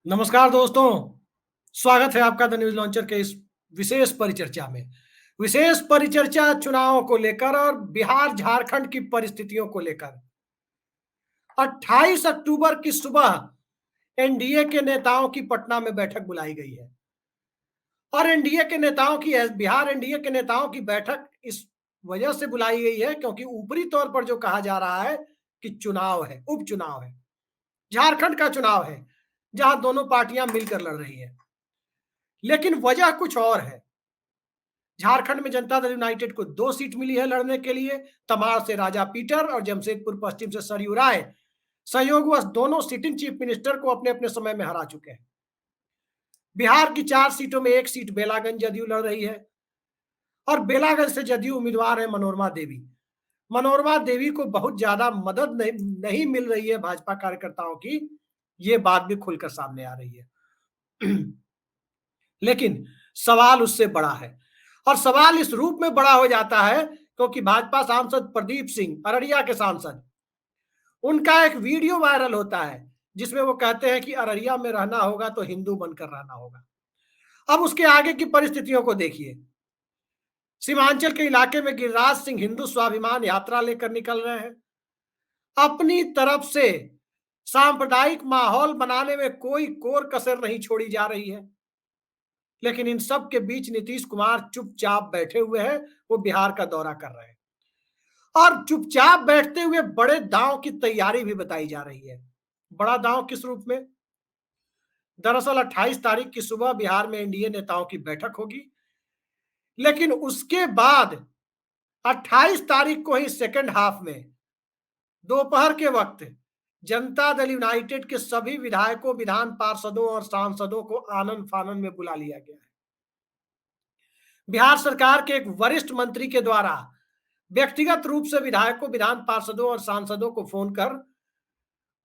नमस्कार दोस्तों, स्वागत है आपका द न्यूज लॉन्चर के इस विशेष परिचर्चा में। विशेष परिचर्चा चुनावों को लेकर और बिहार झारखंड की परिस्थितियों को लेकर 28 अक्टूबर की सुबह एनडीए के नेताओं की पटना में बैठक बुलाई गई है। और एनडीए के नेताओं की बिहार एनडीए के नेताओं की बैठक इस वजह से बुलाई गई है क्योंकि ऊपरी तौर पर जो कहा जा रहा है कि चुनाव है, उपचुनाव है, झारखंड का चुनाव है, जहां दोनों पार्टियां मिलकर लड़ रही है। लेकिन वजह कुछ और है। झारखंड में जनता दल यूनाइटेड को 2 सीट मिली है लड़ने के लिए। तमाड़ से राजा पीटर और जमशेदपुर पश्चिम से सरयू राय संयोगवश दोनों सिटिंग चीफ मिनिस्टर को अपने अपने समय में हरा चुके हैं। बिहार की 4 सीटों में 1 सीट बेलागंज जदयू लड़ रही है और बेलागंज से जदयू उम्मीदवार है मनोरमा देवी। मनोरमा देवी को बहुत ज्यादा मदद नहीं मिल रही है भाजपा कार्यकर्ताओं की, ये बात भी खुलकर सामने आ रही है। लेकिन सवाल उससे बड़ा है और सवाल इस रूप में बड़ा हो जाता है क्योंकि भाजपा सांसद प्रदीप सिंह, अररिया के सांसद, उनका एक वीडियो वायरल होता है जिसमें वो कहते हैं कि अररिया में रहना होगा तो हिंदू बनकर रहना होगा। अब उसके आगे की परिस्थितियों को देखिए। सीमांचल के इलाके में गिरिराज सिंह हिंदू स्वाभिमान यात्रा लेकर निकल रहे हैं। अपनी तरफ से सांप्रदायिक माहौल बनाने में कोई कोर कसर नहीं छोड़ी जा रही है। लेकिन इन सब के बीच नीतीश कुमार चुपचाप बैठे हुए हैं। वो बिहार का दौरा कर रहे हैं और चुपचाप बैठते हुए बड़े दांव की तैयारी भी बताई जा रही है। बड़ा दांव किस रूप में? दरअसल 28 तारीख की सुबह बिहार में एनडीए नेताओं की बैठक होगी, लेकिन उसके बाद 28 तारीख को ही सेकेंड हाफ में दोपहर के वक्त जनता दल यूनाइटेड के सभी विधायकों, विधान पार्षदों और सांसदों को आनन फानन में बुला लिया गया है। बिहार सरकार के एक वरिष्ठ मंत्री के द्वारा व्यक्तिगत रूप से विधायकों, विधान पार्षदों और सांसदों को फोन कर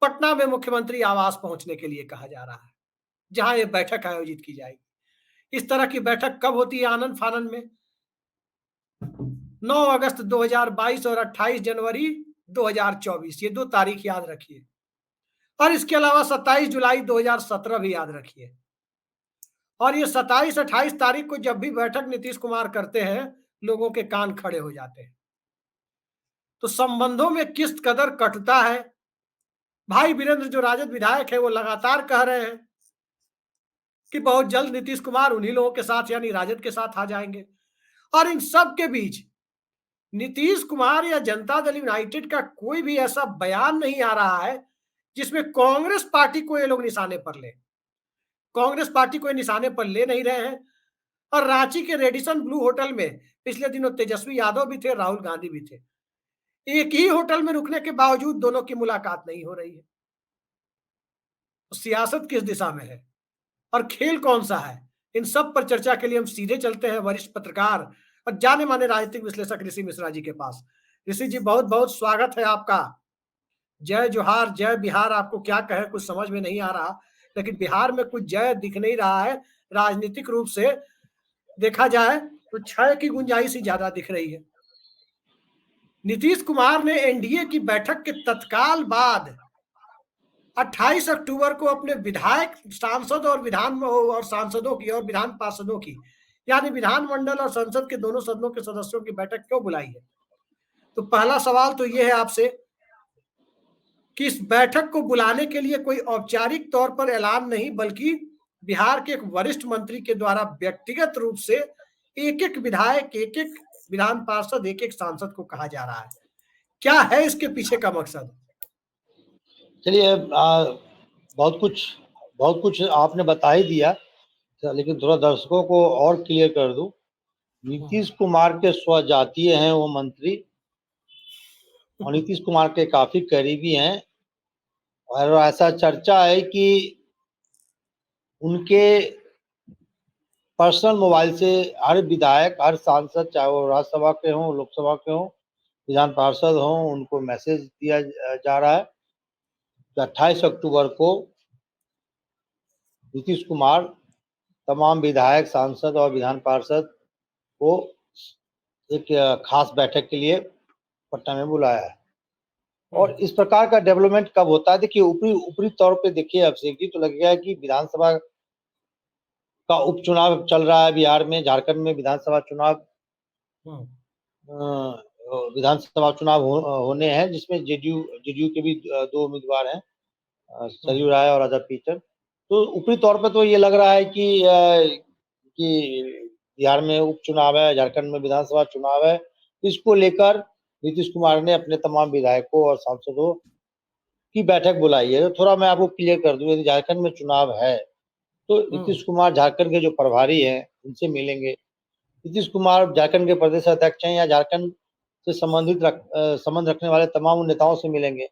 पटना में मुख्यमंत्री आवास पहुंचने के लिए कहा जा रहा है, जहां यह बैठक आयोजित की जाएगी। इस तरह की बैठक कब होती है आनंद फानन में? 9 अगस्त 2022 और 28 जनवरी 2024, ये 2 तारीख याद रखिए। और इसके अलावा 27 जुलाई 2017 भी याद रखिए। और ये 27-28 तारीख को जब भी बैठक नीतीश कुमार करते हैं, लोगों के कान खड़े हो जाते हैं। तो संबंधों में किस कदर कटुता है। भाई वीरेंद्र जो राजद विधायक है वो लगातार कह रहे हैं कि बहुत जल्द नीतीश कुमार उन्हीं लोगों के साथ यानी राजद के साथ आ जाएंगे। और इन सब के बीच नीतीश कुमार या जनता दल यूनाइटेड का कोई भी ऐसा बयान नहीं आ रहा है जिसमें कांग्रेस पार्टी को ये लोग निशाने पर ले। कांग्रेस पार्टी को निशाने पर ले नहीं रहे हैं। और रांची के रेडिसन ब्लू होटल में पिछले दिनों तेजस्वी यादव भी थे, राहुल गांधी भी थे। एक ही होटल में रुकने के बावजूद दोनों की मुलाकात नहीं हो रही है। तो सियासत किस दिशा में है और खेल कौन सा है? इन सब पर चर्चा के लिए हम सीधे चलते हैं वरिष्ठ पत्रकार और जाने माने राजनीतिक विश्लेषक ऋषि मिश्रा जी के पास। ऋषि जी, बहुत बहुत स्वागत है आपका। जय जोहार, जय बिहार, आपको क्या कहे कुछ समझ में नहीं आ रहा, लेकिन बिहार में कुछ जय दिख नहीं रहा है। राजनीतिक रूप से देखा जाए तो क्षय की गुंजाइश ही ज्यादा दिख रही है। नीतीश कुमार ने एनडीए की बैठक के तत्काल बाद 28 अक्टूबर को अपने विधायक, सांसद और सांसदों की और विधान पार्षदों की यानी विधानमंडल और संसद के दोनों सदनों के सदस्यों की बैठक क्यों बुलाई है? तो पहला सवाल तो यह है आपसे कि इस बैठक को बुलाने के लिए कोई औपचारिक तौर पर ऐलान नहीं, बल्कि बिहार के एक वरिष्ठ मंत्री के द्वारा व्यक्तिगत रूप से एक एक विधायक, एक एक विधान पार्षद, एक एक सांसद को कहा जा रहा है। क्या है इसके पीछे का मकसद? चलिए, बहुत कुछ आपने बता ही दिया, लेकिन थोड़ा दर्शकों को और क्लियर कर दूं। नीतीश कुमार के स्वजातीय हैं वो मंत्री और नीतीश कुमार के काफी करीबी हैं और ऐसा चर्चा है कि उनके पर्सनल मोबाइल से हर विधायक, हर सांसद, चाहे वो राज्यसभा के हों, लोकसभा के हों, विधान पार्षद हों, उनको मैसेज दिया जा रहा है कि 28 अक्टूबर को नीतीश कुमार तमाम विधायक, सांसद और विधान पार्षद को एक खास बैठक के लिए पटना में बुलाया है। और इस प्रकार का डेवलपमेंट कब होता है? देखिए ऊपरी ऊपरी तौर पे देखिए अभिषेक जी, तो लगेगा कि विधानसभा का उपचुनाव चल रहा है बिहार में, झारखंड में विधानसभा चुनाव विधानसभा चुनाव होने हैं, जिसमें जेडीयू के भी दो उम्मीदवार हैं, सरयू राय और अजय पीटर। तो ऊपरी तौर पर तो ये लग रहा है कि बिहार में उपचुनाव है, झारखंड में विधानसभा चुनाव है। इसको लेकर नीतीश कुमार ने अपने तमाम विधायकों और सांसदों की बैठक बुलाई है। तो थोड़ा मैं आपको क्लियर कर दूं, यदि झारखंड में चुनाव है तो नीतीश कुमार झारखंड के जो प्रभारी हैं उनसे मिलेंगे। नीतीश कुमार झारखंड के प्रदेश अध्यक्ष हैं या झारखंड से संबंध रखने वाले तमाम नेताओं से मिलेंगे,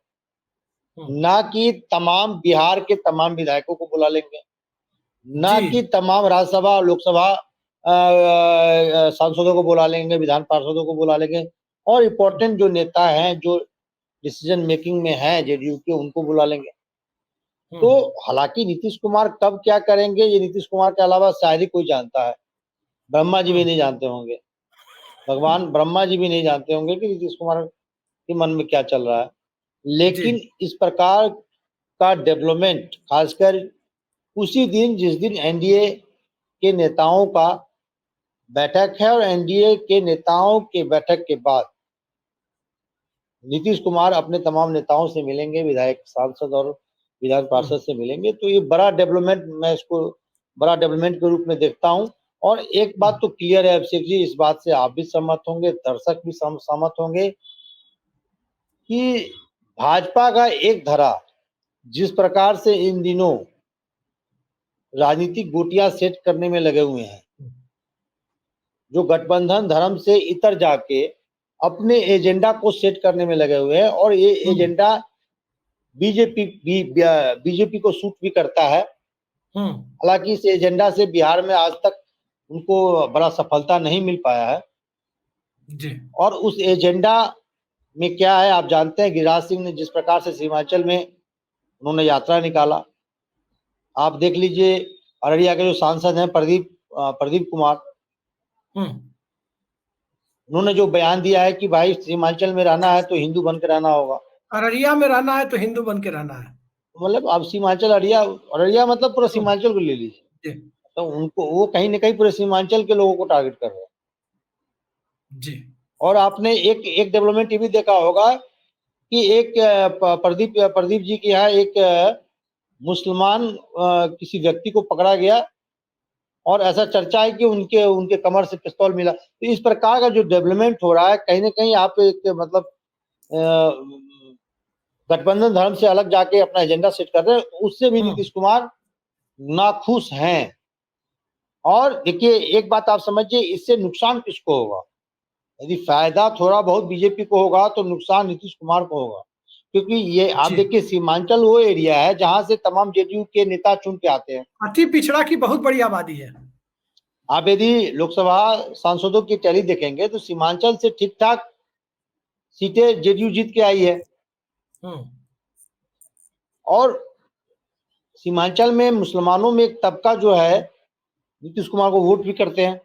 ना कि तमाम बिहार के तमाम विधायकों को बुला लेंगे, ना कि तमाम राज्यसभा और लोकसभा सांसदों को बुला लेंगे, विधान पार्षदों को बुला लेंगे, और इम्पोर्टेंट जो नेता हैं जो डिसीजन मेकिंग में हैं जेडीयू के, उनको बुला लेंगे। तो हालांकि नीतीश कुमार कब क्या करेंगे ये नीतीश कुमार के अलावा शायद ही कोई जानता है। ब्रह्मा जी भी नहीं जानते होंगे, भगवान ब्रह्मा जी भी नहीं जानते होंगे कि नीतीश कुमार के मन में क्या चल रहा है। लेकिन इस प्रकार का डेवलपमेंट खासकर उसी दिन जिस दिन एनडीए के नेताओं का बैठक है, और एनडीए के नेताओं के बैठक के बाद नीतीश कुमार अपने तमाम नेताओं से मिलेंगे, विधायक, सांसद और विधान पार्षद से मिलेंगे। तो ये बड़ा डेवलपमेंट, मैं इसको बड़ा डेवलपमेंट के रूप में देखता हूं। और एक बात तो क्लियर है अभिषेक जी, इस बात से आप भी सहमत होंगे, दर्शक भी सहमत होंगे, कि भाजपा का एक धड़ा जिस प्रकार से इन दिनों राजनीतिक गोटियां सेट करने में लगे हुए हैं, जो गठबंधन धर्म से इतर जाके अपने एजेंडा को सेट करने में लगे हुए हैं, और ये एजेंडा बीजेपी को सूट भी करता है। हालांकि इस एजेंडा से बिहार में आज तक उनको बड़ा सफलता नहीं मिल पाया है जी। और उस एजेंडा में क्या है आप जानते हैं, गिरिराज सिंह ने जिस प्रकार से सीमांचल में उन्होंने यात्रा निकाला, आप देख लीजिए अररिया के जो सांसद हैं प्रदीप कुमार, उन्होंने जो बयान दिया है कि भाई सीमांचल में रहना है तो हिंदू बन के रहना होगा, अररिया में रहना है तो हिंदू बन के रहना है। मतलब अब सीमांचल अररिया मतलब पूरा सीमांचल को ले लीजिए, तो उनको वो कहीं ना कहीं पूरे सीमांचल के लोगों को टारगेट कर रहे हैं जी। और आपने एक डेवलपमेंट ये भी देखा होगा कि एक प्रदीप जी के यहाँ एक मुसलमान किसी व्यक्ति को पकड़ा गया, और ऐसा चर्चा है कि उनके कमर से पिस्तौल मिला। तो इस प्रकार का जो डेवलपमेंट हो रहा है, कहीं ना कहीं आप एक मतलब गठबंधन धर्म से अलग जाके अपना एजेंडा सेट कर रहे हैं, उससे भी नीतीश कुमार नाखुश हैं। और देखिए एक बात आप समझिए, इससे नुकसान किसको होगा? यदि फायदा थोड़ा बहुत बीजेपी को होगा तो नुकसान नीतीश कुमार को होगा, क्योंकि ये आप देखिए सीमांचल वो एरिया है जहां से तमाम जेडीयू के नेता चुन के आते हैं, अति पिछड़ा की बहुत बड़ी आबादी है। आप यदि लोकसभा सांसदों की टैली देखेंगे तो सीमांचल से ठीक ठाक सीटें जेडीयू जीत के आई है, और सीमांचल में मुसलमानों में एक तबका जो है नीतीश कुमार को वोट भी करते हैं।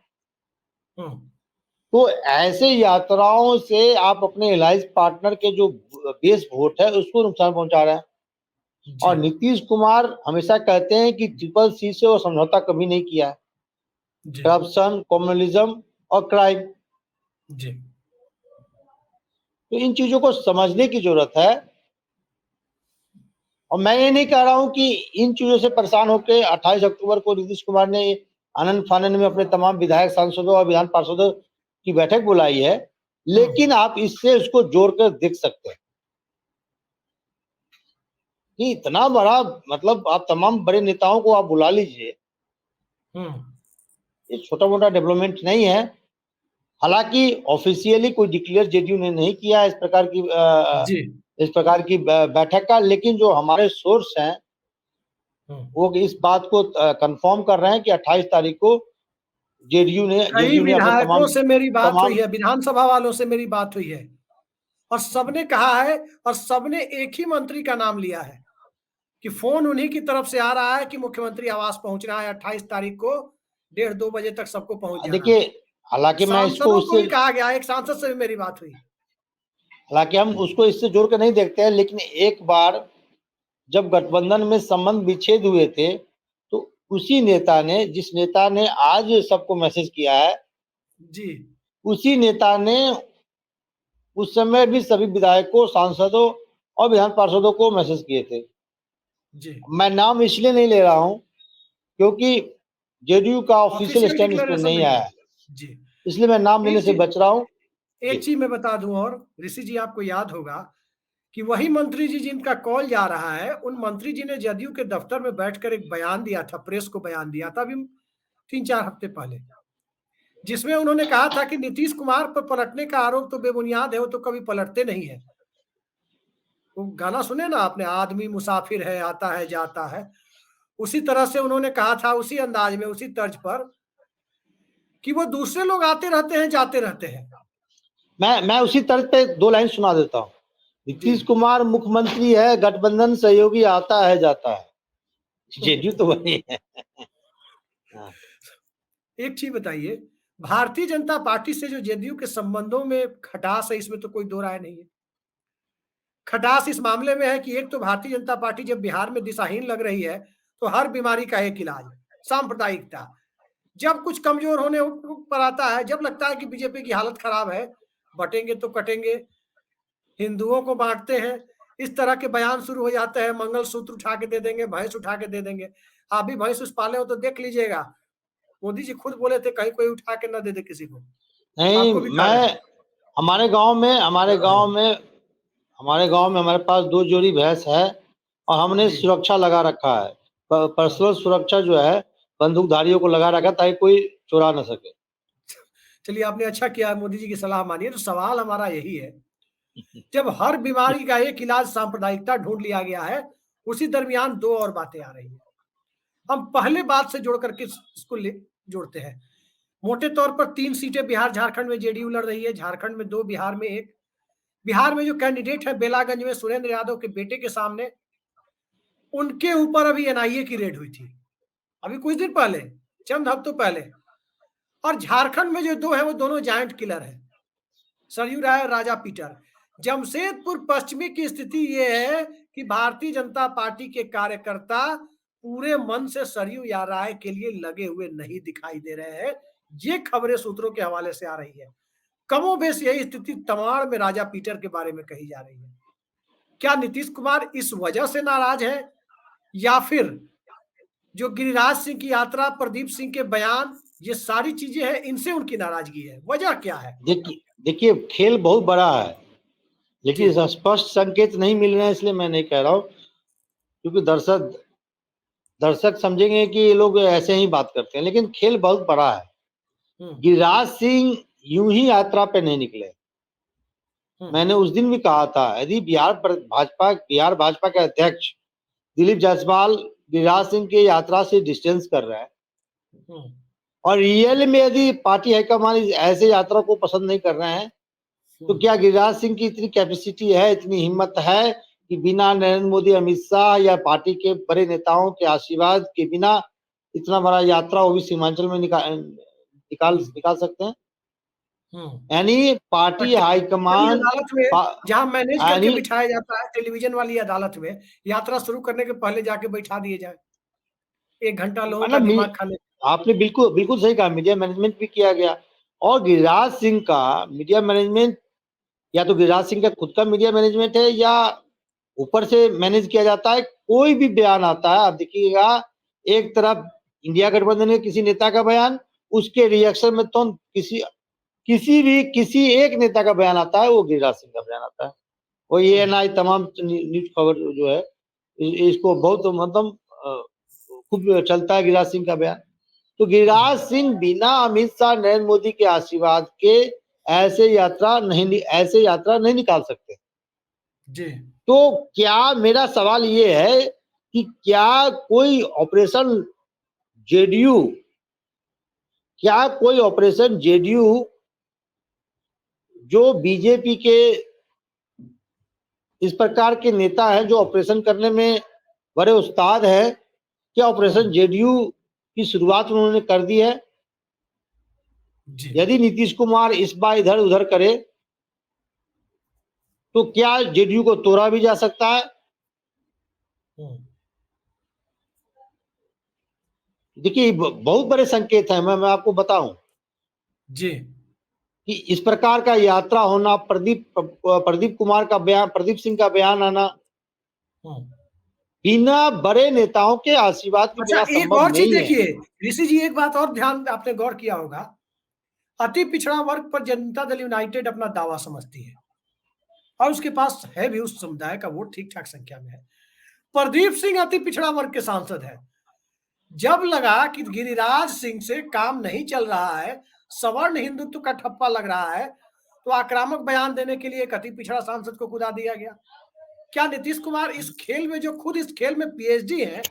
तो ऐसे यात्राओं से आप अपने एलायंस पार्टनर के जो बेस वोट है उसको नुकसान पहुंचा रहे हैं। और नीतीश कुमार हमेशा कहते हैं कि ट्रिपल सी से वो समझौता कभी नहीं किया है, करप्शन, कम्युनलिज्म और क्राइम जी। तो इन चीजों को समझने की जरूरत है, और मैं ये नहीं कह रहा हूं कि इन चीजों से परेशान होकर 28 अक्टूबर को नीतीश कुमार ने आनंद फानन में अपने तमाम विधायक, सांसदों और विधान पार्षदों की बैठक बुलाई है, लेकिन आप इससे उसको जोड़कर देख सकते हैं कि इतना बड़ा, मतलब आप तमाम बड़े नेताओं को आप बुला लीजिए, ये छोटा मोटा डेवलपमेंट नहीं है। हालांकि ऑफिशियली कोई डिक्लेयर जेडीयू ने नहीं किया इस प्रकार की बैठक का, लेकिन जो हमारे सोर्स हैं वो इस बात को कंफर्म कर रहे हैं कि 28 तारीख को जेडीयू ने विधायकों से मेरी बात हुई है, विधानसभा वालों से मेरी बात हुई है, और सबने कहा है, और सबने एक ही मंत्री का नाम लिया है कि फोन उन्हीं की तरफ से आ रहा है कि मुख्यमंत्री आवास पहुंचना है 28 तारीख को 1:30-2 बजे तक सबको पहुंच जाना। देखिए हालांकि मैं इसको भी कहा गया, एक सांसद से भी मेरी बात हुई। हालांकि हम उसको इससे जोड़ के नहीं देखते हैं, लेकिन एक बार जब गठबंधन में संबंध विच्छेद हुए थे तो उसी नेता ने, जिस नेता ने आज सबको मैसेज किया है, जी उसी नेता ने उस समय भी सभी विधायकों, सांसदों और विधान पार्षदों को मैसेज किए थे। जी मैं नाम इसलिए नहीं ले रहा हूं क्योंकि जेडीयू का ऑफिशियल ऑफिशियल स्टैंड इस पर डिक्लेरेशन नहीं नहीं आया है। है, जी इसलिए मैं नाम लेने एक से चीज बच रहा हूं। जी। एक चीज मैं बता दूं, और ऋषि जी आपको याद होगा कि वही मंत्री जी जिनका कॉल जा रहा है, उन मंत्री जी ने जदयू के दफ्तर में बैठकर एक बयान दिया था, प्रेस को बयान दिया था अभी 3-4 हफ्ते पहले, जिसमें उन्होंने कहा था कि नीतीश कुमार पर पलटने का आरोप तो बेबुनियाद है, वो तो कभी पलटते नहीं है। वो गाना सुने ना आपने, आदमी मुसाफिर है, आता है जाता है। उसी तरह से उन्होंने कहा था, उसी अंदाज में, उसी तर्ज पर, कि वो दूसरे लोग आते रहते हैं, जाते रहते हैं। मैं उसी तर्ज पे 2 लाइन सुना देता हूँ। जी नीतीश कुमार मुख्यमंत्री है, गठबंधन सहयोगी आता है जाता है, जेडीयू तो वही है। हाँ। एक चीज बताइए, भारतीय जनता पार्टी से जो जदयू के संबंधों में खटास है, इसमें तो कोई दो राय नहीं है। खटास इस मामले में है कि एक तो भारतीय जनता पार्टी जब बिहार में दिशाहीन लग रही है, तो हर बीमारी का एक इलाज सांप्रदायिकता। जब कुछ कमजोर होने पर आता है, जब लगता है कि बीजेपी की हालत खराब है, बटेंगे तो कटेंगे, हिंदुओं को बांटते हैं, इस तरह के बयान शुरू हो जाते हैं। मंगलसूत्र उठा के दे देंगे, भैंस उठा के दे देंगे। आप भी भैंस उस पाले हो तो देख लीजिएगा, मोदी जी खुद बोले थे कहीं कोई उठा के न दे दे किसी को। नहीं, आपको भी कहा मैं गया। हमारे गांव में हमारे पास 2 जोड़ी भैंस है और हमने जी सुरक्षा लगा रखा है। हाँ। पर्सनल सुरक्षा जो है बंदूकधारियों को लगा रखा ताकि कोई चुरा न सके। चलिए, आपने अच्छा किया, मोदी जी की सलाह मानिए। तो सवाल हमारा यही है, जब हर बीमारी का एक इलाज सांप्रदायिकता ढूंढ लिया गया है, उसी दरमियान दो और बातें आ रही है। हम पहले बात से जोड़ करके इसको जोड़ते हैं। मोटे तौर पर 3 सीटें बिहार झारखंड में जेडीयू लड़ रही है, झारखंड में 2, बिहार में 1। बिहार में जो कैंडिडेट है बेलागंज में सुरेंद्र यादव के बेटे के सामने, उनके ऊपर अभी एनआईए की रेड हुई थी, अभी कुछ दिन पहले, चंद हफ्तों पहले। और झारखंड में जो दो है वो दोनों जायंट किलर है, सरयू राय और राजा पीटर। जमशेदपुर पश्चिमी की स्थिति ये है कि भारतीय जनता पार्टी के कार्यकर्ता पूरे मन से सरयू या राय के लिए लगे हुए नहीं दिखाई दे रहे हैं। ये खबरें सूत्रों के हवाले से आ रही है। कमोबेश यही स्थिति तमाड़ में राजा पीटर के बारे में कही जा रही है। क्या नीतीश कुमार इस वजह से नाराज है, या फिर जो गिरिराज सिंह की यात्रा, प्रदीप सिंह के बयान, ये सारी चीजें हैं, इनसे उनकी नाराजगी है? वजह क्या है? देखिए खेल बहुत बड़ा है, जी लेकिन स्पष्ट संकेत नहीं मिल रहे हैं, इसलिए मैं नहीं कह रहा हूं, क्योंकि दर्शक समझेंगे कि ये लोग ऐसे ही बात करते हैं, लेकिन खेल बहुत बड़ा है। गिरिराज सिंह यूं ही यात्रा पे नहीं निकले। मैंने उस दिन भी कहा था, यदि बिहार भाजपा के अध्यक्ष दिलीप जायसवाल गिरिराज सिंह की यात्रा से डिस्टेंस कर रहे हैं और रियल में यदि पार्टी हाईकमान ऐसे यात्रा को पसंद नहीं कर रहे हैं, तो क्या गिरिराज सिंह की इतनी कैपेसिटी है, इतनी हिम्मत है कि बिना नरेंद्र मोदी, अमित शाह या पार्टी के बड़े नेताओं के आशीर्वाद के बिना इतना बड़ा यात्रा वो भी सीमांचल में निकाल सकते हैं? यानी पार्टी हाईकमान अदालत में जहां मैनेज करके यानी बिठाया जाता है, टेलीविजन वाली अदालत में यात्रा शुरू करने के पहले जाके बैठा दिए जाए, 1 घंटा लोगों का दिमाग खाने। आपने बिल्कुल बिल्कुल सही कहा, मीडिया मैनेजमेंट भी किया गया। और गिरिराज सिंह का मीडिया मैनेजमेंट, या तो गिरिराज सिंह का खुद का मीडिया मैनेजमेंट है या ऊपर से मैनेज किया जाता है। कोई भी बयान आता है, आप देखिएगा, एक तरफ इंडिया गठबंधन के किसी नेता का बयान, उसके रिएक्शन में तो किसी एक नेता का बयान आता है, वो गिरिराज सिंह का बयान आता है। वो ये ना तमाम न्यूज खबर जो है इसको बहुत मतलब खूब चलता है गिरिराज सिंह का बयान। तो गिरिराज सिंह बिना अमित शाह, नरेंद्र मोदी के आशीर्वाद के ऐसे यात्रा नहीं निकाल सकते। जी तो क्या मेरा सवाल ये है कि क्या कोई ऑपरेशन जेडीयू जो बीजेपी के इस प्रकार के नेता हैं जो ऑपरेशन करने में बड़े उस्ताद हैं, क्या ऑपरेशन जेडीयू की शुरुआत उन्होंने कर दी है? जी यदि नीतीश कुमार इस बार इधर उधर करे तो क्या जेडीयू को तोड़ा भी जा सकता है? देखिए बहुत बड़े संकेत हैं, मैं आपको बताऊं जी कि इस प्रकार का यात्रा होना, प्रदीप कुमार का बयान, प्रदीप सिंह का बयान आना बिना बड़े नेताओं के आशीर्वाद के अच्छा, बिना एक संभव और चीज नहीं है। देखिए ऋषि जी, एक बात और ध्यान आपने गौर किया होगा, अति पिछड़ा वर्ग पर जनता दल यूनाइटेड अपना दावा समझती है और उसके पास है भी उस समुदाय का वोट ठीक ठाक संख्या में है। प्रदीप सिंह अति पिछड़ा वर्ग के सांसद है। जब लगा कि गिरिराज सिंह से काम नहीं चल रहा है, सवर्ण हिंदुत्व का ठप्पा लग रहा है, तो आक्रामक बयान देने के लिए एक अति पिछड़ा सांसद को कुदा दिया गया। क्या नीतीश कुमार इस खेल में, जो खुद इस खेल में पीएचडी है,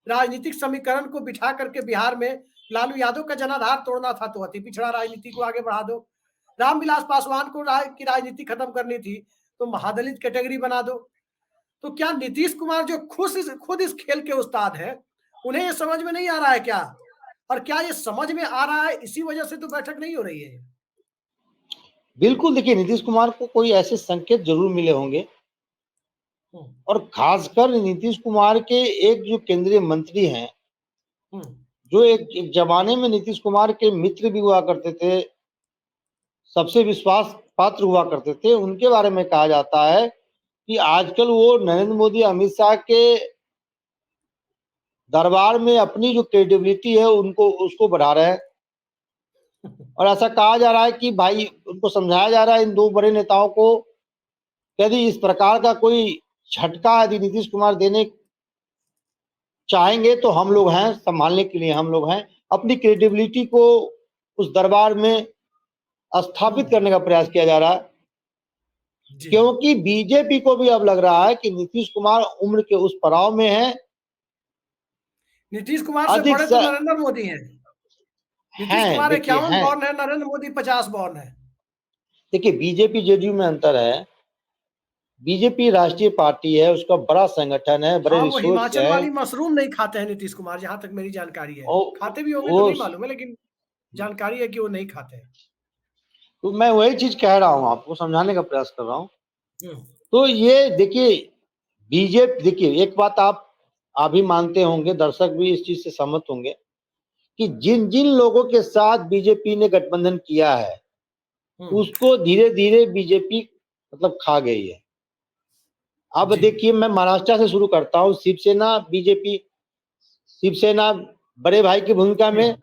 राजनीतिक समीकरण को बिठा करके बिहार में लालू यादव का जनाधार तोड़ना था तो अति पिछड़ा राजनीति को आगे बढ़ा दो, रामविलास पासवान को की राजनीति खत्म करनी थी तो महादलित कैटेगरी बना दो। तो क्या नीतीश कुमार जो खुद इस खेल के उस्ताद है, उन्हें ये समझ में नहीं आ रहा है क्या? और क्या ये समझ में आ रहा है, इसी वजह से तो बैठक नहीं हो रही है? बिल्कुल, देखिए नीतीश कुमार को कोई ऐसे संकेत जरूर मिले होंगे, और खासकर नीतीश कुमार के एक जो केंद्रीय मंत्री हैं, जो एक जमाने में नीतीश कुमार के मित्र भी हुआ करते थे, सबसे विश्वास पात्र हुआ करते थे, उनके बारे में कहा जाता है कि आजकल वो नरेंद्र मोदी, अमित शाह के दरबार में अपनी जो क्रेडिबिलिटी है उनको उसको बढ़ा रहे हैं। और ऐसा कहा जा रहा है कि भाई उनको समझाया जा रहा है, इन दो बड़े नेताओं को, यदि इस प्रकार का कोई झटका यदि नीतीश कुमार देने चाहेंगे तो हम लोग हैं, संभालने के लिए हम लोग हैं। अपनी क्रेडिबिलिटी को उस दरबार में स्थापित करने का प्रयास किया जा रहा है, क्योंकि बीजेपी को भी अब लग रहा है कि नीतीश कुमार उम्र के उस पड़ाव में है। नीतीश कुमार से बड़े तो नरेंद्र मोदी हैं। नीतीश कुमार 51 बॉर्न है, नरेंद्र मोदी 50 बॉर्न है। देखिए बीजेपी जेडीयू में अंतर है। बीजेपी राष्ट्रीय पार्टी है, उसका बड़ा संगठन है, बड़े वो रिसोर्स हिमाचल है। वाली मशरूम नहीं खाते हैं नीतीश कुमार, जहां तक मेरी जानकारी है। खाते भी होंगे तो नहीं मालूम है, लेकिन जानकारी है कि वो नहीं खाते हैं। तो मैं वही चीज कह रहा हूँ, आपको समझाने का प्रयास कर रहा हूँ। तो ये देखिए बीजेपी, देखिए एक बात आप भी मानते होंगे, दर्शक भी इस चीज से सहमत होंगे कि जिन जिन लोगों के साथ बीजेपी ने गठबंधन किया है उसको धीरे धीरे बीजेपी मतलब खा गई है। अब देखिए मैं महाराष्ट्र से शुरू करता हूँ। शिवसेना बीजेपी, शिवसेना बड़े भाई की भूमिका में,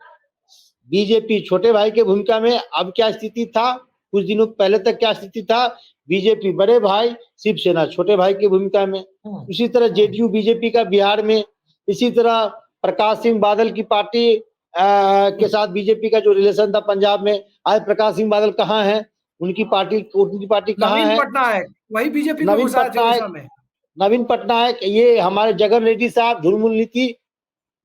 बीजेपी छोटे भाई की भूमिका में। अब क्या स्थिति था, कुछ दिनों पहले तक क्या स्थिति था, बीजेपी बड़े भाई, शिवसेना छोटे भाई की भूमिका में। उसी तरह जेडीयू बीजेपी का बिहार में, इसी तरह प्रकाश सिंह बादल की पार्टी के साथ बीजेपी का जो रिलेशन था पंजाब में। आज प्रकाश सिंह बादल कहाँ है, उनकी पार्टी कहाँ है? नवीन पटनायक वही बीजेपी में घुसा थे उड़ीसा में। नवीन पटनायक, ये हमारे जगन रेड्डी साहब ढुलमुल नीति,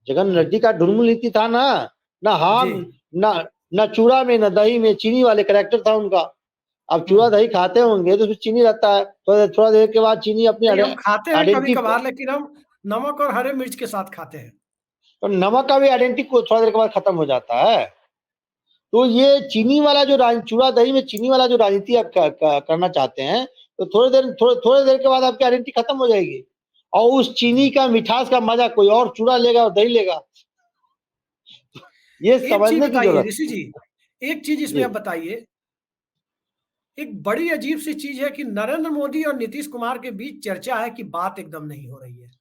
जगन रेड्डी का ढुलमुल नीति था ना, ना चूड़ा में ना दही में चीनी वाले कैरेक्टर था उनका। अब चूड़ा दही खाते होंगे तो उसमें चीनी रहता है, तो थोड़ा देर के बाद चीनी अपनी हम खाते हैं कभी कभार, लेकिन हम नमक और हरे मिर्च के साथ खाते हैं। तो नमक का भी आइडेंटिटी को थोड़ा देर के बाद खत्म हो जाता है। तो ये चीनी वाला जो चूड़ा दही में चीनी वाला जो राजनीति आप करना चाहते हैं, तो थोड़ी देर के बाद आपकी आइडेंटिटी खत्म हो जाएगी, और उस चीनी का मिठास का मजा कोई और चूड़ा लेगा और दही लेगा। ये समझने की जरूरत। ऋषि जी एक चीज इसमें आप बताइए, एक बड़ी अजीब सी चीज है कि नरेंद्र मोदी और नीतीश कुमार के बीच चर्चा है कि बात एकदम नहीं हो रही है,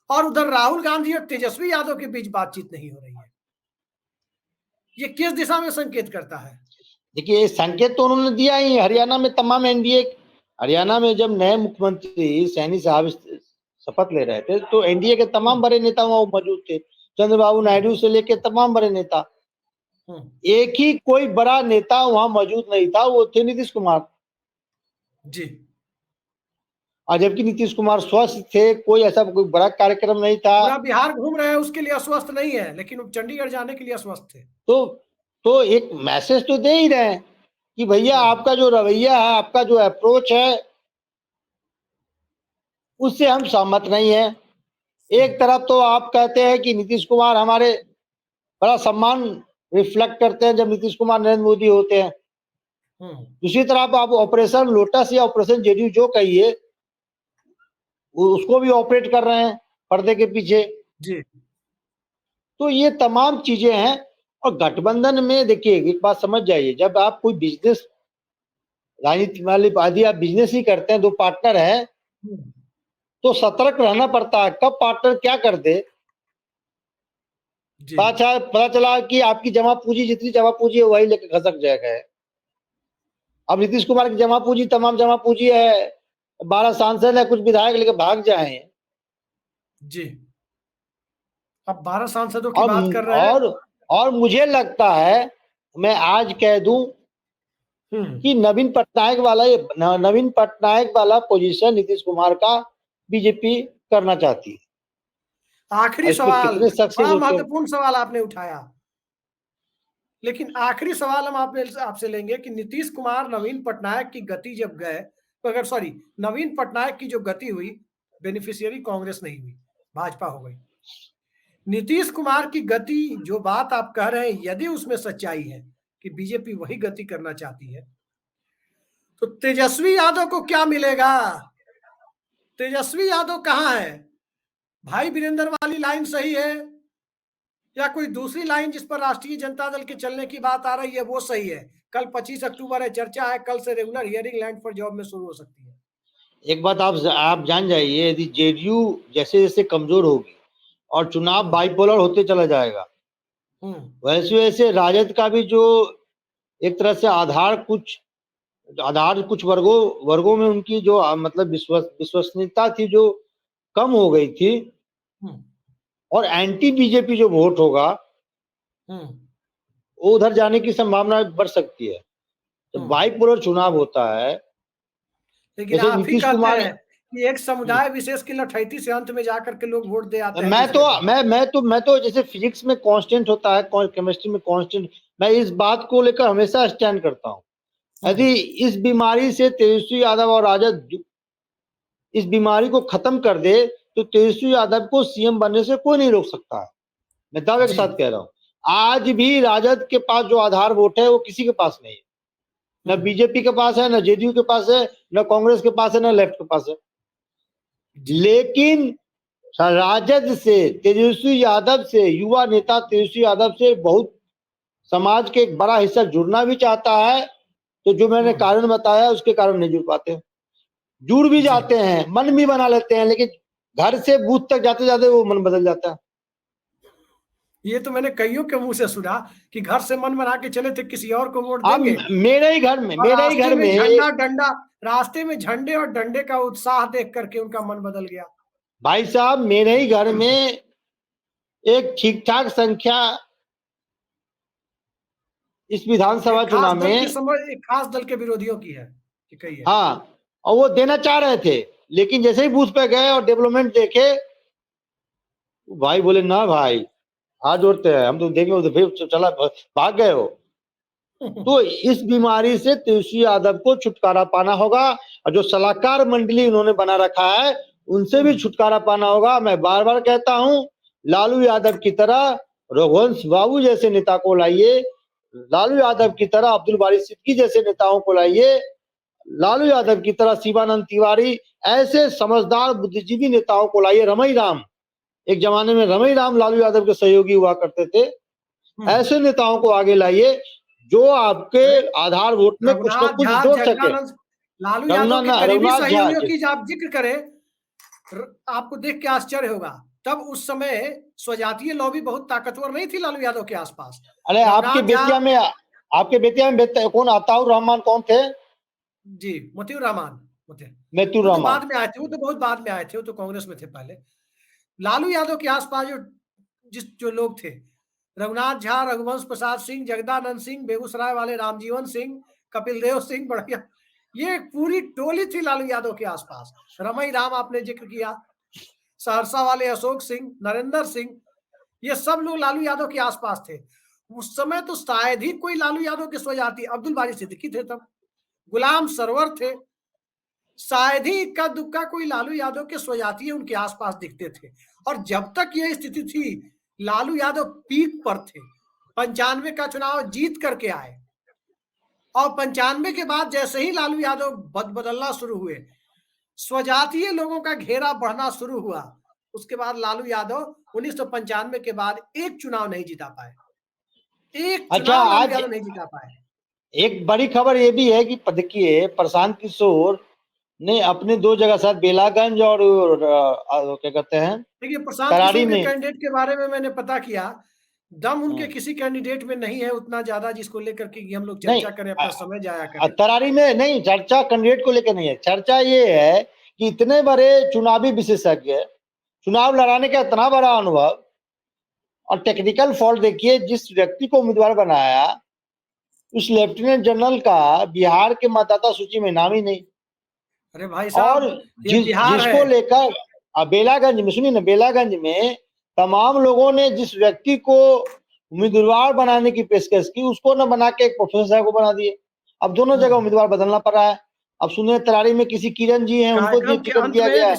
और उधर राहुल गांधी और तेजस्वी यादव के बीच बातचीत नहीं हो रही है। ये किस दिशा में संकेत करता है? देखिए संकेत तो उन्होंने दिया ही। हरियाणा में तमाम एनडीए, हरियाणा में जब नए मुख्यमंत्री सैनी साहब शपथ ले रहे थे तो एनडीए के तमाम बड़े नेता वहां मौजूद थे, चंद्रबाबू नायडू से लेकर तमाम बड़े नेता। एक ही कोई बड़ा नेता वहां मौजूद नहीं था, वो थे नीतीश कुमार जी। और जबकि नीतीश कुमार स्वस्थ थे, कोई ऐसा कोई बड़ा कार्यक्रम नहीं था। पूरा बिहार घूम रहे हैं, उसके लिए अस्वस्थ नहीं है, लेकिन चंडीगढ़ जाने के लिए अस्वस्थ थे। तो एक मैसेज तो दे ही रहे हैं कि भैया आपका जो रवैया है, आपका जो अप्रोच है, उससे हम सहमत नहीं है। एक तरफ तो आप कहते हैं कि नीतीश कुमार हमारे बड़ा सम्मान रिफ्लेक्ट करते हैं जब नीतीश कुमार नरेंद्र मोदी होते हैं, दूसरी तरफ आप ऑपरेशन लोटस या ऑपरेशन जेडीयू जो कहिए, उसको भी ऑपरेट कर रहे हैं पर्दे के पीछे जी। तो ये तमाम चीजें हैं। और गठबंधन में देखिए एक बात समझ जाइए, जब आप कोई बिजनेस राजनीति वाली आदि आप बिजनेस ही करते हैं, दो पार्टनर हैं तो सतर्क रहना पड़ता है, कब पार्टनर क्या कर दे। पता चला कि आपकी जमा पूंजी जितनी जमा पूंजी है वही लेकर खसक जाएगा। अब नीतीश कुमार की जमा पूंजी तमाम जमा पूंजी है, 12 सांसद है, कुछ विधायक लेकर भाग जाए जी। अब 12 सांसदों की बात कर रहे हैं। और मुझे लगता है, मैं आज कह दूं कि नवीन पटनायक वाला पोजीशन नीतीश कुमार का बीजेपी करना चाहती है। आखिरी सवाल, कितने शख्स बड़ा महत्वपूर्ण सवाल आपने उठाया, लेकिन आखिरी सवाल हम आपसे लेंगे कि नीतीश कुमार नवीन पटनायक की गति जब गए, तो अगर नवीन पटनायक की जो गति हुई, बेनिफिशियरी कांग्रेस नहीं हुई, भाजपा हो गई। नीतीश कुमार की गति, जो बात आप कह रहे हैं, यदि उसमें सच्चाई है कि बीजेपी वही गति करना चाहती है, तो तेजस्वी यादव को क्या मिलेगा? तेजस्वी यादव कहां है? भाई वीरेंद्र वाली लाइन सही है या कोई दूसरी लाइन जिस पर राष्ट्रीय जनता दल के चलने की बात आ रही है वो सही है? कल 25 अक्टूबर है, चर्चा है, कल से regular hearing land for job में शुरू हो सकती है। एक बात आप जान जाइए, यदि जेडीयू जैसे जैसे कमजोर होगी और चुनाव बाइपोलर होते चला जाएगा, वैसे वैसे राजद का भी जो एक तरह से आधार कुछ वर्गों में उनकी जो मतलब विश्वसनीयता थी जो कम हो गई थी, और एंटी बीजेपी जो वोट होगा वो उधर जाने की संभावना बढ़ सकती है। तो बाइपोलर चुनाव होता है। लेकिन आप ही कहते हैं कि एक समुदाय विशेष की लठैती से अंत में जाकर के लोग वोट दे आते हैं। मैं तो जैसे फिजिक्स में कांस्टेंट होता है, केमिस्ट्री में कांस्टेंट, मैं इस बात को लेकर हमेशा स्टैंड करता हूँ। यदि इस बीमारी से तेजस्वी यादव और राजद इस बीमारी को खत्म कर दे तो तेजस्वी यादव को सीएम बनने से कोई नहीं रोक सकता है। मैं दावे के साथ कह रहा हूँ। आज भी राजद के पास जो आधार वोट है वो किसी के पास नहीं है, न बीजेपी के पास है, न जेडीयू के पास है, न कांग्रेस के पास है, न लेफ्ट के पास है। लेकिन राजद से, तेजस्वी यादव से, युवा नेता तेजस्वी यादव से बहुत समाज के एक बड़ा हिस्सा जुड़ना भी चाहता है। तो जो मैंने कारण बताया उसके कारण नहीं जुड़ पाते, जुड़ भी जाते हैं, मन भी बना लेते हैं, लेकिन घर से बूथ तक जाते जाते वो मन बदल जाता है। ये तो मैंने कईयों के मुंह से सुना कि घर से मन बना के चले थे किसी और को वोट देंगे। मेरे ही घर में झंडा डंडा, रास्ते में झंडे और डंडे का उत्साह देख करके उनका मन बदल गया। भाई साहब, मेरे ही घर में एक ठीक ठाक संख्या इस विधानसभा चुनाव में एक खास दल के विरोधियों की है कि कही है। हाँ, और वो देना चाह रहे थे, लेकिन जैसे ही बूथ पे गए और डेवलपमेंट देखे, भाई बोले ना भाई हाथ जोड़ते हैं, हम तो देंगे, तो फिर चला भाग गए हो। तो इस बीमारी से तेजस्वी यादव को छुटकारा पाना होगा, और जो सलाहकार मंडली उन्होंने बना रखा है उनसे भी छुटकारा पाना होगा। मैं बार बार कहता हूं, लालू यादव की तरह रघुवंश बाबू जैसे नेता को लाइए, लालू यादव की तरह अब्दुल बारी सिद्दीकी जैसे नेताओं को लाइए, लालू यादव की तरह शिवानंद तिवारी, ऐसे समझदार बुद्धिजीवी नेताओं को लाइए। रमई राम, एक जमाने में रमई राम लालू यादव के सहयोगी हुआ करते थे, ऐसे नेताओं को आगे लाइए जो आपके आधार वोट में कुछ न कुछ जोड़ सके। लालू यादव के करीबी सहयोगियों की आप जिक्र करें, आपको देख के आश्चर्य होगा, तब उस समय स्वजातीय लॉबी बहुत ताकतवर नहीं थी लालू यादव के आसपास। अरे आपके बेतिया में कौन, अताउर रहमान कौन थे? जी, मोतीउर रहमान। मोतीउर रहमान बाद में आए थे, वो तो बहुत बाद में आए थे, वो तो कांग्रेस में थे पहले। लालू यादव के आसपास जो लोग थे, रघुनाथ झा, रघुवंश प्रसाद सिंह, जगदानंद सिंह, बेगूसराय वाले रामजीवन सिंह, कपिल देव सिंह, बढ़िया, ये पूरी टोली थी लालू यादव के आसपास। रमई राम आपने जिक्र किया, सहरसा वाले अशोक सिंह, नरेंद्र सिंह, ये सब लोग लालू यादव के आसपास थे। उस समय तो शायद ही कोई लालू यादव के स्वजाती, अब्दुल बारी सिद्दीकी थे, तब गुलाम सरवर थे, शायद ही इक्का दुक्का कोई लालू यादव के स्वजातीय उनके आसपास दिखते थे। और जब तक यह स्थिति थी, लालू यादव पीक पर थे, 95 का चुनाव जीत करके आए, और 95 के बाद जैसे ही लालू यादव बदलना शुरू हुए, स्वजातीय लोगों का घेरा बढ़ना शुरू हुआ, उसके बाद लालू यादव 1995 के बाद एक चुनाव नहीं जीता पाए, एक अच्छा, चुनाव लालू आज यादव नहीं जीता पाए। एक बड़ी खबर ये भी है कि देखिए प्रशांत किशोर ने अपने 2 जगह साथ बेलागंज और क्या कहते हैं देखिए, प्रशांत तरारी किशोर के में। कैंडिडेट के बारे में मैंने पता किया, दम उनके किसी कैंडिडेट में नहीं है उतना ज्यादा जिसको लेकर के हम लोग नहीं, चर्चा करें, अपना समय जाया करें। तरारी में नहीं, चर्चा कैंडिडेट को लेकर नहीं है, चर्चा ये है कि इतने बड़े चुनावी विशेषज्ञ, चुनाव लड़ाने का इतना बड़ा अनुभव और टेक्निकल फॉल्ट, देखिए जिस व्यक्ति को उम्मीदवार बनाया उस लेफ्टिनेंट जनरल का बिहार के मतदाता सूची में नाम ही नहीं। अरे भाई और साहब, ये बिहार जिसको है। लेकर बेलागंज में, सुनिए ना, बेलागंज में तमाम लोगों ने जिस व्यक्ति को उम्मीदवार बनाने की पेशकश की, उसको न बना के एक प्रोफेसर साहब को बना दिए। अब दोनों जगह उम्मीदवार बदलना पड़ रहा है। अब सुनिए तरारी में किसी किरण जी हैं, उनको कार्यक्रम के टिकट अंत दिया में गया।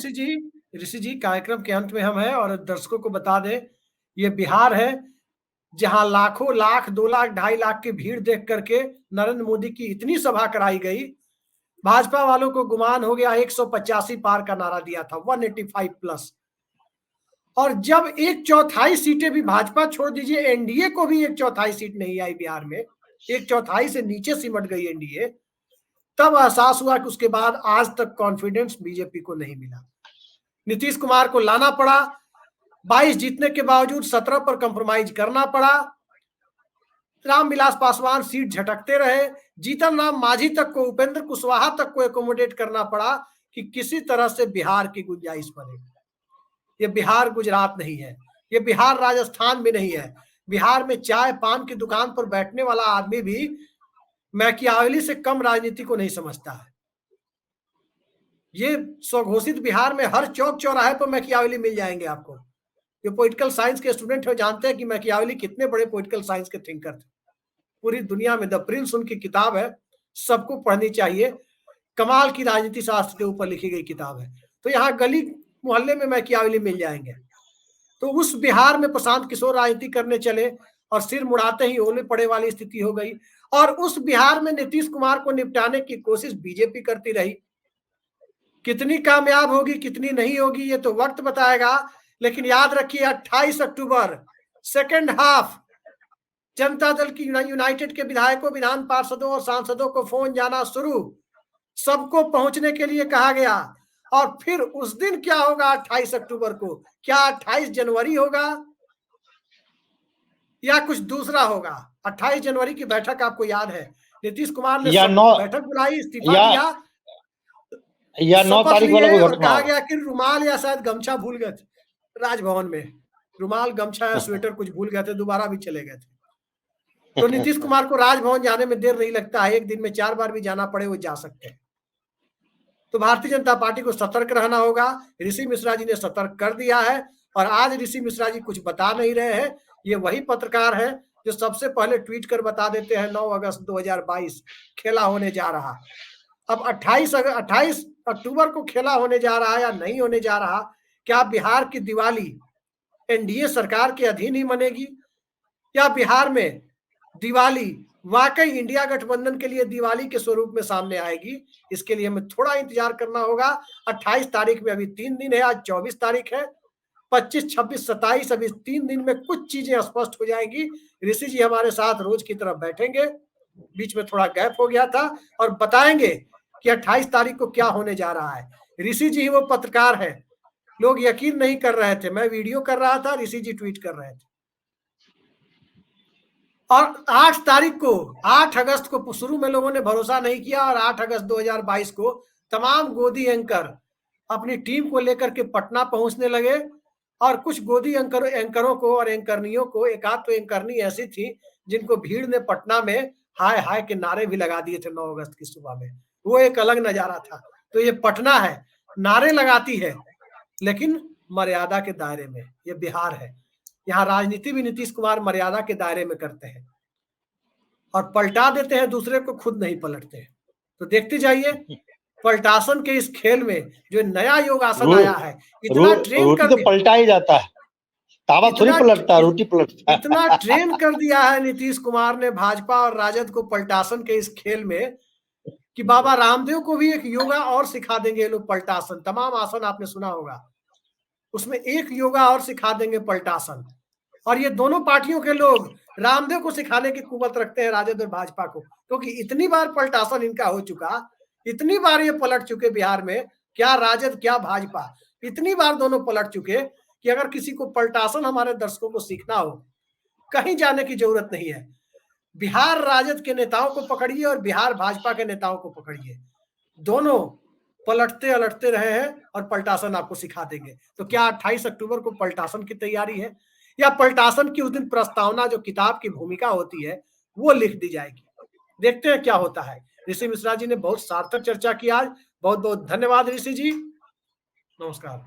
ऋषि जी कार्यक्रम के अंत में हम हैं, और दर्शकों को बता दें, ये बिहार है जहां लाखों, लाख, 2 लाख, 2.5 लाख की भीड़ देख करके नरेंद्र मोदी की इतनी सभा कराई गई, भाजपा वालों को गुमान हो गया 185 पार का नारा दिया था, 185 प्लस। और जब 1/4 सीटें भी, भाजपा छोड़ दीजिए, एनडीए को भी 1/4 सीट नहीं आई बिहार में, 1/4 से नीचे सिमट गई एनडीए, तब एहसास हुआ कि उसके बाद आज तक कॉन्फिडेंस बीजेपी को नहीं मिला। नीतीश कुमार को लाना पड़ा, 22 जीतने के बावजूद 17 पर कंप्रोमाइज करना पड़ा, रामविलास पासवान सीट झटकते रहे, जीतन राम मांझी तक को, उपेंद्र कुशवाहा तक को एकोमोडेट करना पड़ा कि किसी तरह से बिहार की गुंजाइश बने। ये बिहार गुजरात नहीं है, ये बिहार राजस्थान में नहीं है। बिहार में चाय पान की दुकान पर बैठने वाला आदमी भी मैकियावेली से कम राजनीति को नहीं समझता है। ये स्वघोषित बिहार में हर चौक चौराहे पर मैकियावेली मिल जाएंगे आपको। जो पॉलिटिकल साइंस के स्टूडेंट है जानते हैं कि मैकियावेली कितने बड़े पॉलिटिकल साइंस के थिंकर थे। पूरी दुनिया में द प्रिंस उनकी किताब है, सबको पढ़नी चाहिए, कमाल की राजनीति शास्त्र के ऊपर लिखी गई किताब है। तो यहाँ गली मोहल्ले में मैकियावेली मिल जाएंगे। तो उस बिहार में प्रशांत किशोर राजनीति करने चले और सिर मुड़ाते ही ओले पड़े वाली स्थिति हो गई। और उस बिहार में नीतीश कुमार को निपटाने की कोशिश बीजेपी करती रही। कितनी कामयाब होगी कितनी नहीं होगी ये तो वक्त बताएगा, लेकिन याद रखिए 28 अक्टूबर सेकेंड हाफ जनता दल की यूनाइटेड के विधायकों, विधान पार्षदों और सांसदों को फोन जाना शुरू, सबको पहुंचने के लिए कहा गया। और फिर उस दिन क्या होगा 28 अक्टूबर को, क्या 28 जनवरी होगा या कुछ दूसरा होगा? 28 जनवरी की बैठक आपको याद है, नीतीश कुमार ने बैठक बुलाई, इस्तीफा दिया, या 9 तारीख वाला कोई और घटना कहा गया कि रुमाल या शायद गमछा भूल गए थे राजभवन में, रुमाल गमछा या स्वेटर कुछ भूल गए थे, दोबारा भी चले गए थे। तो नीतीश कुमार को राजभवन जाने में देर नहीं लगता है, एक दिन में 4 बार भी जाना पड़े वो जा सकते हैं। तो भारतीय जनता पार्टी को सतर्क रहना होगा। ऋषि मिश्रा जी ने सतर्क कर दिया है, और आज ऋषि मिश्रा जी कुछ बता नहीं रहे हैं। ये वही पत्रकार है जो सबसे पहले ट्वीट कर बता देते हैं 9 अगस्त 2022 खेला होने जा रहा। अब 28 अक्टूबर को खेला होने जा रहा या नहीं होने जा रहा, क्या बिहार की दिवाली एनडीए सरकार के अधीन ही मनेगी, या बिहार में दिवाली वाकई इंडिया गठबंधन के लिए दिवाली के स्वरूप में सामने आएगी? इसके लिए हमें थोड़ा इंतजार करना होगा। 28 तारीख में अभी 3 दिन है, आज 24 तारीख है, 25, 26, 27, अभी 3 दिन में कुछ चीजें स्पष्ट हो जाएंगी। ऋषि जी हमारे साथ रोज की तरफ बैठेंगे, बीच में थोड़ा गैप हो गया था, और बताएंगे कि 28 तारीख को क्या होने जा रहा है। ऋषि जी ही वो पत्रकार है, लोग यकीन नहीं कर रहे थे, मैं वीडियो कर रहा था, ऋषि जी ट्वीट कर रहे थे। और 8 तारीख को, 8 अगस्त को शुरू में लोगों ने भरोसा नहीं किया, और 8 अगस्त 2022 को तमाम गोदी एंकर अपनी टीम को लेकर के पटना पहुंचने लगे। और कुछ गोदी एंकरों को और एंकरनियों को, एक आध तो एंकरनी ऐसी थी जिनको भीड़ ने पटना में हाय हाय के नारे भी लगा दिए थे 9 अगस्त की सुबह में, वो एक अलग नजारा था। तो ये पटना है, नारे लगाती है लेकिन मर्यादा के दायरे में। ये बिहार है, यहाँ राजनीति भी नीतीश कुमार मर्यादा के दायरे में करते हैं, और पलटा देते हैं दूसरे को, खुद नहीं पलटते हैं। तो देखते जाइए पलटासन के इस खेल में जो नया योगासन आया है, इतना ट्रेन कर तो पलटा ही जाता है। तावा थोड़ी इतना पलटता है, रोटी पलटता है। इतना ट्रेन कर दिया है नीतीश कुमार ने भाजपा और राजद को पलटासन के इस खेल में कि बाबा रामदेव को भी एक योगा और सिखा देंगे ये लोग, पलटासन। तमाम आसन आपने सुना होगा, उसमें एक योगा और सिखा देंगे, पलटासन। और ये दोनों पार्टियों के लोग रामदेव को सिखाने की कुवत रखते हैं, राजद और भाजपा को, क्योंकि इतनी बार पलटासन इनका हो चुका, इतनी बार ये पलट चुके बिहार में, क्या राजद क्या भाजपा, इतनी बार दोनों पलट चुके कि अगर किसी को पलटासन हमारे दर्शकों को सीखना हो, कहीं जाने की जरूरत नहीं है। बिहार राजद के नेताओं को पकड़िए और बिहार भाजपा के नेताओं को पकड़िए, दोनों पलटते अलटते रहे हैं और पलटासन आपको सिखा देंगे। तो क्या 28 अक्टूबर को पलटासन की तैयारी है, या पलटासन की उस दिन प्रस्तावना जो किताब की भूमिका होती है वो लिख दी जाएगी? देखते हैं क्या होता है। ऋषि मिश्रा जी ने बहुत सार्थक चर्चा की आज, बहुत बहुत धन्यवाद ऋषि जी, नमस्कार।